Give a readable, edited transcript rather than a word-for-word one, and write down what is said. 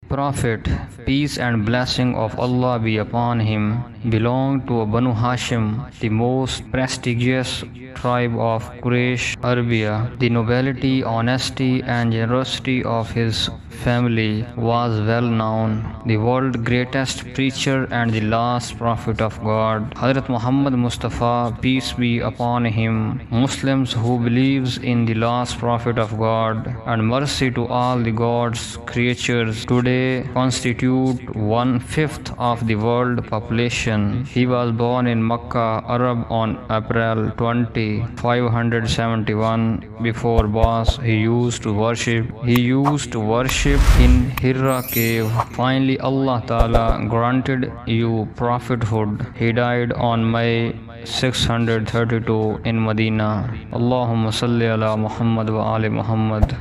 Prophet, peace and blessing of Allah be upon him, belonged to Banu Hashim, the most prestigious tribe of Quraysh, Arabia. The nobility, honesty, and generosity of his family was well known. The world's greatest preacher and the last prophet of God, Hazrat Muhammad Mustafa, peace be upon him. Muslims who believes in the last prophet of God and mercy to all the God's creatures today constitute 1/5 of the world population. He was born in Makkah, Arab on April 20, 571 before birth. He used to worship in Hira cave. Finally Allah Ta'ala granted you prophethood. He died on May 632 in Medina. Allahumma salli ala Muhammad wa ali Muhammad.